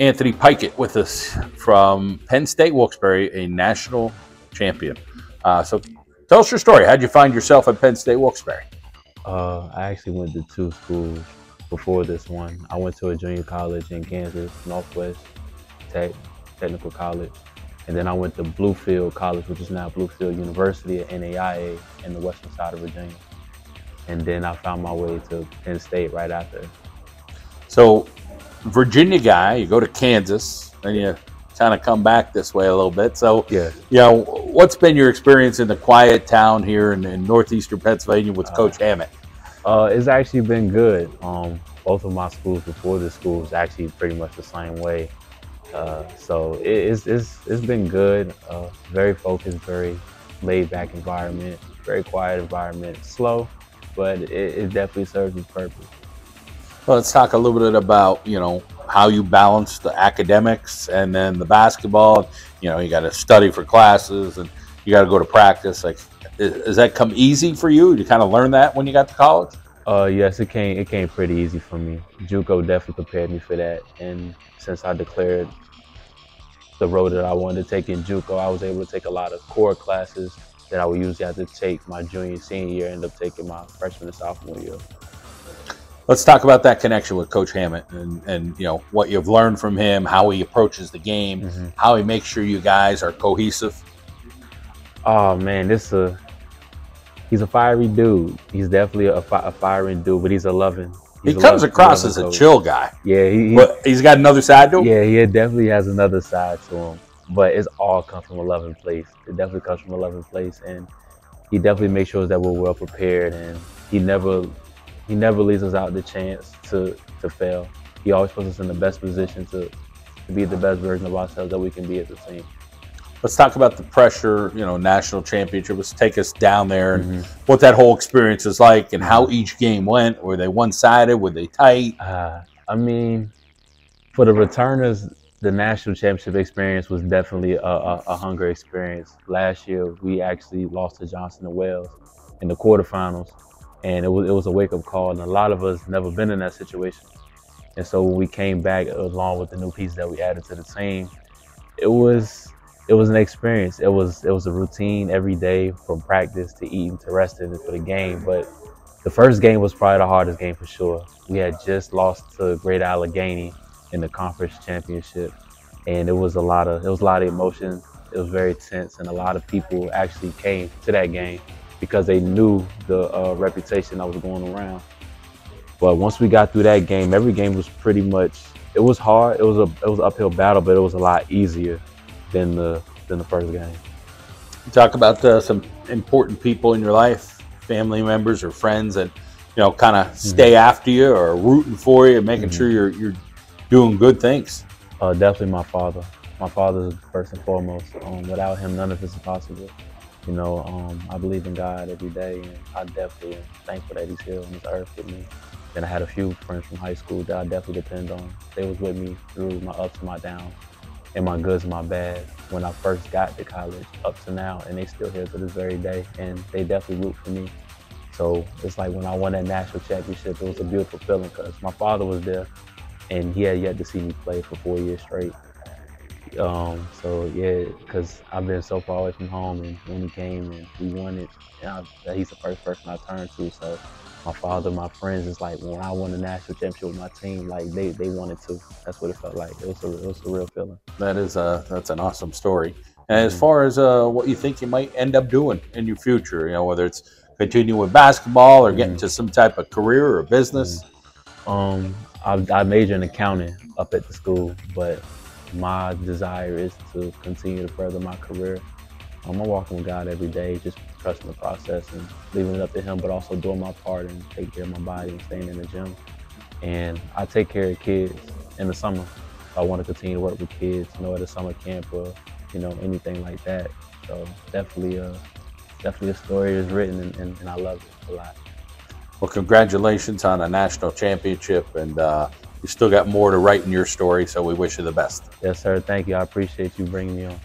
Anthony Picott with us from Penn State Wilkes-Barre, a national champion. So tell us your story. How'd you find yourself at Penn State Wilkes-Barre? I actually went to two schools before this one. I went to a junior college in Kansas, Northwest Technical College. And then I went to Bluefield College, which is now Bluefield University at NAIA in the western side of Virginia. And then I found my way to Penn State right after. So Virginia guy, you go to Kansas, and you kind of come back this way a little bit. So, yeah, what's been your experience in the quiet town here in northeastern Pennsylvania with Coach Hammett? It's actually been good. Both of my schools before this school was actually pretty much the same way. So it's been good. Very focused, very laid back environment, very quiet environment, slow, but it definitely serves its purpose. Well, let's talk a little bit about, how you balance the academics and then the basketball. You got to study for classes and you got to go to practice. Like, does that come easy for you? You kind of learn that when you got to college? Yes, it came pretty easy for me. JUCO definitely prepared me for that. And since I declared the road that I wanted to take in JUCO, I was able to take a lot of core classes that I would usually have to take my junior and senior year, end up taking my freshman and sophomore year. Let's talk about that connection with Coach Hammett and what you've learned from him, how he approaches the game, how he makes sure you guys are cohesive. Oh man, he's a fiery dude. He's definitely a firing dude, but he's a loving. He comes across as a chill guy. Yeah, but he's got another side to him. Yeah, he definitely has another side to him, but it's all comes from a loving place. It definitely comes from a loving place, and he definitely makes sure that we're well prepared, and he never leaves us out the chance to fail. He always puts us in the best position to be the best version of ourselves that we can be as a team. Let's talk about the pressure, national championship. Let's take us down there and what that whole experience is like and how each game went. Were they one-sided? Were they tight? I mean, for the returners, the national championship experience was definitely a hunger experience. Last year, we actually lost to Johnson & Wales in the quarterfinals, and it was a wake-up call, and a lot of us never been in that situation. And so when we came back, along with the new pieces that we added to the team, it was an experience. It was a routine every day, from practice to eating to resting for the game. But the first game was probably the hardest game for sure. We had just lost to Great Allegheny in the conference championship, and it was a lot of emotion. It was very tense, and a lot of people actually came to that game because they knew the reputation that was going around. But once we got through that game, every game was pretty much, it was hard. It was an uphill battle, but it was a lot easier than the first game. You talk about some important people in your life, family members or friends that kind of stay after you or rooting for you and making sure you're doing good things. Definitely my father. My father is first and foremost. Without him, none of this is possible. I believe in God every day, and I definitely am thankful that he's here on this earth with me. And I had a few friends from high school that I definitely depend on. They was with me through my ups and my downs, and my goods and my bads when I first got to college up to now, and they still here to this very day, and they definitely root for me. So it's like when I won that national championship, it was a beautiful feeling because my father was there, and he had yet to see me play for 4 years straight. So yeah, because I've been so far away from home, and when he came and we won it, he's the first person I turned to. So my father, my friends, it's like when I won the national championship with my team, like they wanted to. That's what it felt like. It was a real feeling. That's an awesome story. And as far as what you think you might end up doing in your future, whether it's continuing with basketball or getting to some type of career or business. I major in accounting up at the school, but my desire is to continue to further my career. I'm walking with God every day, just trusting the process and leaving it up to him, but also doing my part and taking care of my body and staying in the gym. And I take care of kids in the summer. I want to continue to work with kids, at a summer camp or, anything like that. So definitely a story is written, and I love it a lot. Well, congratulations on a national championship, and you still got more to write in your story, so we wish you the best. Yes, sir. Thank you. I appreciate you bringing me on.